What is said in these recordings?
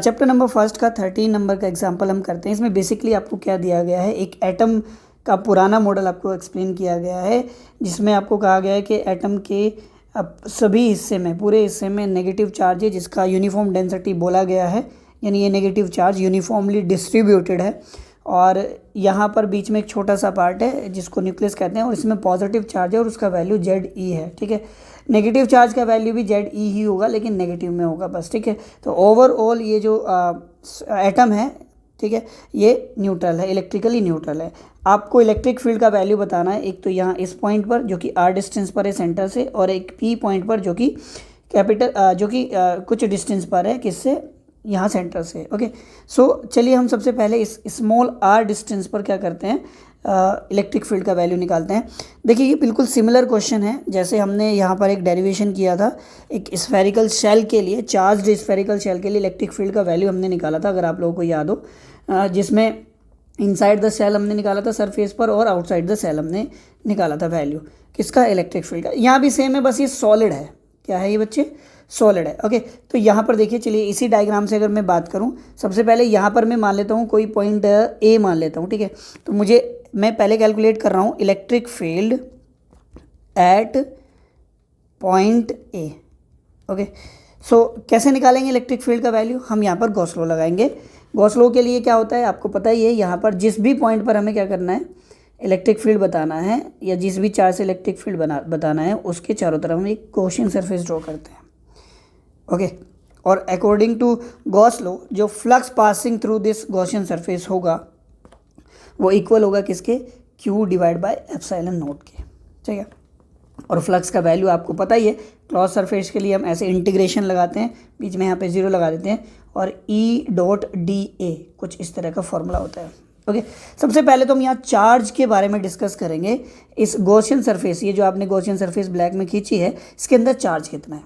Chapter number first का 13 number का example हम करते हैं। इसमें बेसिकली आपको क्या दिया गया है, एक एटम का पुराना मॉडल आपको एक्सप्लेन किया गया है, जिसमें आपको कहा गया है कि एटम के सभी हिस्से में, पूरे हिस्से में नेगेटिव चार्ज है जिसका यूनिफॉर्म डेंसिटी बोला गया है, यानी ये नेगेटिव चार्ज यूनिफॉर्मली डिस्ट्रीब्यूटेड है। और यहाँ पर बीच में एक छोटा सा पार्ट है जिसको न्यूक्लियस कहते हैं, और इसमें पॉजिटिव चार्ज है और उसका वैल्यू ZE है। ठीक है, नेगेटिव चार्ज का वैल्यू भी ZE ही होगा, लेकिन नेगेटिव में होगा बस। ठीक है, तो ओवरऑल ये जो एटम है, ठीक है, ये न्यूट्रल है, इलेक्ट्रिकली न्यूट्रल है। आपको इलेक्ट्रिक फील्ड का वैल्यू बताना है, एक तो यहाँ इस पॉइंट पर जो कि R डिस्टेंस पर है सेंटर से, और एक P पॉइंट पर जो कि कुछ डिस्टेंस पर है, किससे, यहाँ सेंटर से। ओके, सो चलिए हम सबसे पहले इस स्मॉल r डिस्टेंस पर क्या करते हैं, इलेक्ट्रिक फील्ड का वैल्यू निकालते हैं। देखिए ये बिल्कुल सिमिलर क्वेश्चन है जैसे हमने यहाँ पर एक डेरिवेशन किया था एक स्फेरिकल शेल के लिए, चार्ज्ड स्फेरिकल शेल के लिए इलेक्ट्रिक फील्ड का वैल्यू हमने निकाला था, अगर आप लोगों को याद हो, जिसमें इनसाइड द सेल हमने निकाला था सरफेस पर, और आउटसाइड द सेल हमने निकाला था वैल्यू किसका, इलेक्ट्रिक फील्ड का। यहाँ भी सेम है, बस ये सॉलिड है। क्या है ये बच्चे, सॉलिड है। ओके, तो यहाँ पर देखिए, चलिए इसी डायग्राम से अगर मैं बात करूँ, सबसे पहले यहाँ पर मैं मान लेता हूँ कोई पॉइंट A मान लेता हूँ। ठीक है, तो मैं पहले कैलकुलेट कर रहा हूँ electric field at point A। Okay, so कैसे निकालेंगे इलेक्ट्रिक फील्ड का वैल्यू, हम यहाँ पर गॉस लॉ लगाएंगे। गॉस लॉ के लिए क्या होता है आपको पता ही है, यहाँ पर जिस भी पॉइंट पर हमें क्या करना है, इलेक्ट्रिक फील्ड बताना है, या जिस भी चार्ज से इलेक्ट्रिक फील्ड बताना है, उसके चारों तरफ हम एक गॉसियन सरफेस ड्रॉ करते हैं। ओके, और अकॉर्डिंग टू गॉस लॉ जो flux passing through this Gaussian surface होगा वो इक्वल होगा किसके, Q divide by epsilon not के। ठीक है, और फ्लक्स का वैल्यू आपको पता ही है, क्रॉस सरफेस के लिए हम ऐसे इंटीग्रेशन लगाते हैं, बीच में यहाँ पे 0 लगा देते हैं, और E.dA कुछ इस तरह का फॉर्मूला होता है। ओके, सबसे पहले तो हम यहाँ चार्ज के बारे में डिस्कस करेंगे। इस गॉसियन सरफेस, ये जो आपने गॉसियन सरफेस ब्लैक में खींची है, इसके अंदर चार्ज कितना है।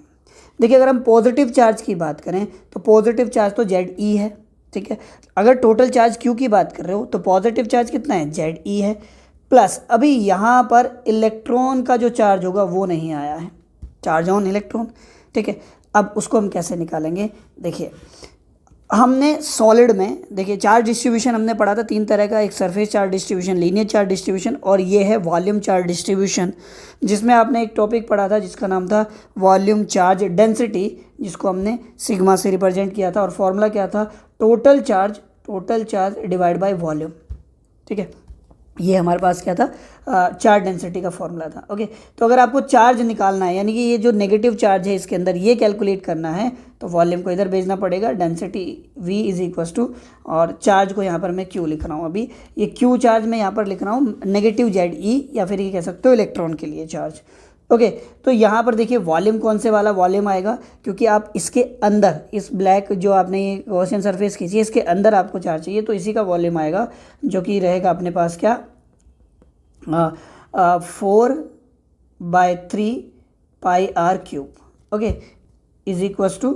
देखिए अगर हम पॉजिटिव चार्ज की बात करें तो पॉजिटिव चार्ज तो ZE है। ठीक है, अगर टोटल चार्ज Q की बात कर रहे हो तो पॉजिटिव चार्ज कितना है, ZE है, प्लस अभी यहाँ पर इलेक्ट्रॉन का जो चार्ज होगा वो नहीं आया है, चार्ज ऑन इलेक्ट्रॉन। ठीक है, अब उसको हम कैसे निकालेंगे, देखिए हमने सॉलिड में, देखिए चार्ज डिस्ट्रीब्यूशन हमने पढ़ा था 3 तरह का, एक surface charge distribution, linear charge distribution, और ये है वॉल्यूम चार्ज डिस्ट्रीब्यूशन, जिसमें आपने एक टॉपिक पढ़ा था जिसका नाम था वॉल्यूम चार्ज डेंसिटी, जिसको हमने सिग्मा से रिप्रेजेंट किया था, और फॉर्मूला क्या था, total charge divide by volume. ठीक है, ये हमारे पास क्या था, चार्ज डेंसिटी का फॉर्मूला था। ओके, तो अगर आपको चार्ज निकालना है, यानी कि ये जो नेगेटिव चार्ज है इसके अंदर, ये कैलकुलेट करना है, तो वॉल्यूम को इधर भेजना पड़ेगा, density V is equals to, और चार्ज को यहाँ पर मैं Q लिख रहा हूँ। अभी ये Q चार्ज मैं यहाँ पर लिख रहा हूँ नेगेटिव ZE, या फिर ये कह सकते हो इलेक्ट्रॉन के लिए चार्ज। ओके, तो यहाँ पर देखिए वॉल्यूम कौन से वाला वॉल्यूम आएगा, क्योंकि आप इसके अंदर, इस ब्लैक जो आपने ये गॉसियन सरफेस खींची है, इसके अंदर आपको चार्ज चाहिए, तो इसी का वॉल्यूम आएगा, जो कि रहेगा अपने पास क्या, 4/3 pi R cube. Okay, is equals to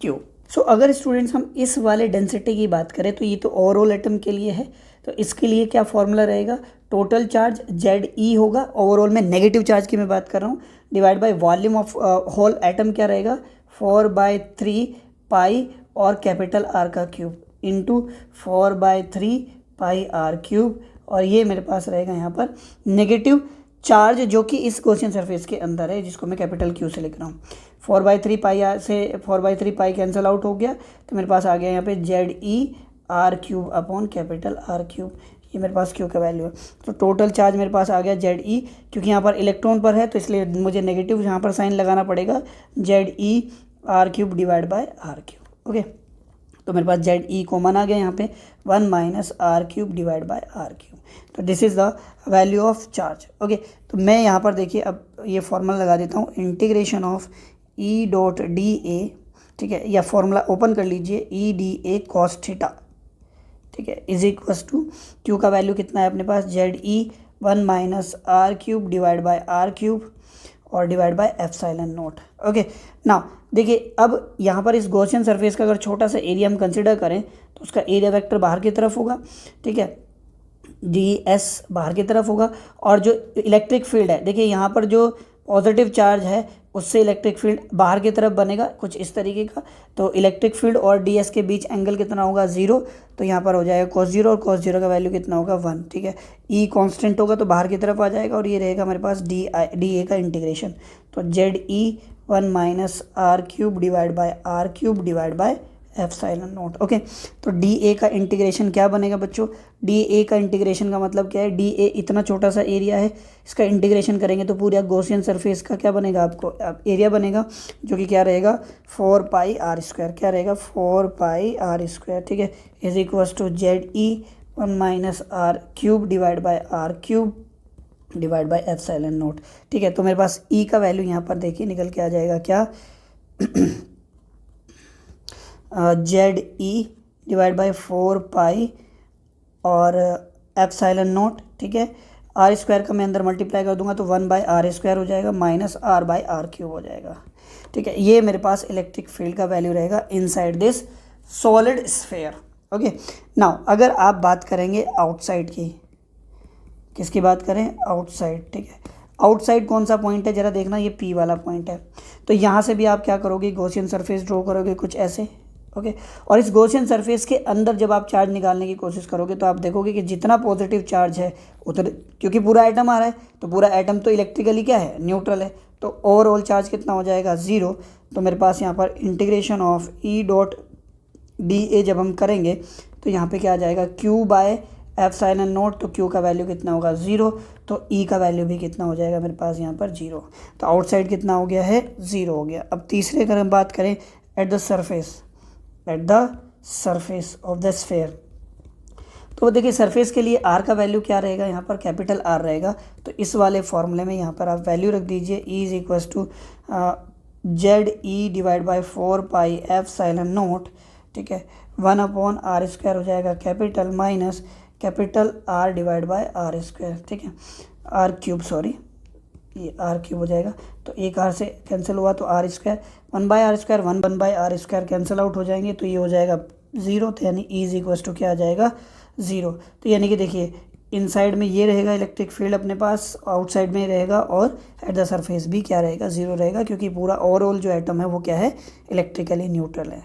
Q। So अगर स्टूडेंट्स हम इस वाले डेंसिटी की बात करें तो ये तो ओवरऑल एटम के लिए है, तो इसके लिए क्या फॉर्मूला रहेगा, टोटल चार्ज ZE होगा, ओवरऑल में नेगेटिव चार्ज की मैं बात कर रहा हूँ, divide by volume of whole atom क्या रहेगा, 4/3 पाई और कैपिटल R का cube into 4/3 pi R cube, और ये मेरे पास रहेगा यहाँ पर नेगेटिव चार्ज जो कि इस गॉसियन सरफेस के अंदर है, जिसको मैं कैपिटल Q से लिख रहा हूँ। 4/3 पाई से 4/3 पाई कैंसिल आउट हो गया, तो मेरे पास आ गया यहाँ पे ZE R cube upon capital R cube, ये मेरे पास Q का वैल्यू है। तो टोटल चार्ज मेरे पास आ गया ZE, क्योंकि यहाँ पर इलेक्ट्रॉन पर है तो इसलिए मुझे नेगेटिव यहाँ पर साइन लगाना पड़ेगा, ZE R cube divide by R cube. Okay, तो मेरे पास ZE कॉमन आ गया यहाँ पे, 1 minus R cube divide by R cube, तो this is the value of charge. Okay, तो मैं यहाँ पर देखिए अब ये फॉर्मूला लगा देता हूँ, इंटीग्रेशन ऑफ E.dA। ठीक है, या फॉर्मूला ओपन कर लीजिए, E.dA cos थीटा। ठीक है, इज इक्वस टू Q का वैल्यू कितना है अपने पास, ZE 1 minus R cube divide by R cube, और divide by epsilon naught. Okay, now देखिए अब यहाँ पर इस गॉसियन सरफेस का अगर छोटा सा एरिया हम कंसिडर करें तो उसका एरिया वेक्टर बाहर की तरफ होगा। ठीक है, DS बाहर की तरफ होगा, और जो इलेक्ट्रिक फील्ड है, देखिए यहाँ पर जो पॉजिटिव चार्ज है उससे इलेक्ट्रिक फील्ड बाहर की तरफ बनेगा कुछ इस तरीके का। तो इलेक्ट्रिक फील्ड और ds के बीच एंगल कितना होगा 0, तो यहाँ पर हो जाएगा cos 0 और cos 0 का वैल्यू कितना होगा 1, ठीक है। E कांस्टेंट होगा तो बाहर की तरफ आ जाएगा और ये रहेगा हमारे पास dA का इंटीग्रेशन। तो ZE 1 minus R cube divide by R cube divide by epsilon naught. Okay, तो dA का इंटीग्रेशन क्या बनेगा बच्चों, dA का इंटीग्रेशन का मतलब क्या है, dA इतना छोटा सा एरिया है, इसका इंटीग्रेशन करेंगे तो पूरा गॉसियन सरफेस का क्या बनेगा, आपको एरिया बनेगा जो कि क्या रहेगा 4 पाई आर स्क्वायर, क्या रहेगा 4 पाई आर स्क्वायर, ठीक है, is equals to ZE 1 minus R cube divide by R cube divide by epsilon naught, ठीक है। तो मेरे पास E का वैल्यू यहाँ पर देखिए निकल के आ जाएगा क्या ZE डिवाइड बाई 4 पाई और एप्सिलॉन नॉट, ठीक है। आर स्क्वायर का मैं अंदर मल्टीप्लाई कर दूंगा तो 1 बाई आर स्क्वायर हो जाएगा minus R by R cube हो जाएगा, ठीक है। ये मेरे पास इलेक्ट्रिक फील्ड का वैल्यू रहेगा inside this solid sphere. Okay, now अगर आप बात करेंगे आउटसाइड की, किसकी बात करें, आउटसाइड, ठीक है। आउटसाइड कौन सा पॉइंट है जरा देखना, ये P वाला पॉइंट है। तो यहाँ से भी आप क्या करोगे, गॉसियन सरफेस ड्रॉ करोगे कुछ ऐसे, ओके। और इस गॉसियन सरफेस के अंदर जब आप चार्ज निकालने की कोशिश करोगे तो आप देखोगे कि जितना पॉजिटिव चार्ज है उतना, क्योंकि पूरा एटम आ रहा है तो पूरा एटम तो इलेक्ट्रिकली क्या है, न्यूट्रल है, तो ओवरऑल चार्ज कितना हो जाएगा 0। तो मेरे पास यहाँ पर integration of E dot dA जब हम करेंगे तो यहाँ पे क्या आ जाएगा Q बाय एप्सिलॉन नॉट, तो Q का वैल्यू कितना होगा 0, तो E का वैल्यू भी कितना हो जाएगा मेरे पास यहाँ पर 0। तो आउटसाइड कितना हो गया है 0 हो गया। अब तीसरे अगर हम बात करें at the surface of the sphere, तो देखिए सरफेस के लिए R का वैल्यू क्या रहेगा, यहाँ पर कैपिटल R रहेगा। तो इस वाले फॉर्मूले में यहाँ पर आप वैल्यू रख दीजिए E is equals to ZE divide by 4 pi epsilon naught, ठीक है, 1 अपॉन आर स्क्वायर हो जाएगा capital minus capital R divide by R square, ठीक है, आर क्यूब, सॉरी ये आर क्यूब हो जाएगा। तो एक आर से कैंसिल हुआ तो R square, 1 by R square 1 by R square cancel out हो जाएंगे, तो ये हो जाएगा 0। तो यानी E इज इक्वल्स टू क्या आ जाएगा 0। तो यानी कि देखिए इनसाइड में ये रहेगा इलेक्ट्रिक फील्ड अपने पास, आउटसाइड में रहेगा, और एट द सरफेस भी क्या रहेगा 0 रहेगा, क्योंकि पूरा ओवरऑल जो एटम है वो क्या है, इलेक्ट्रिकली न्यूट्रल है।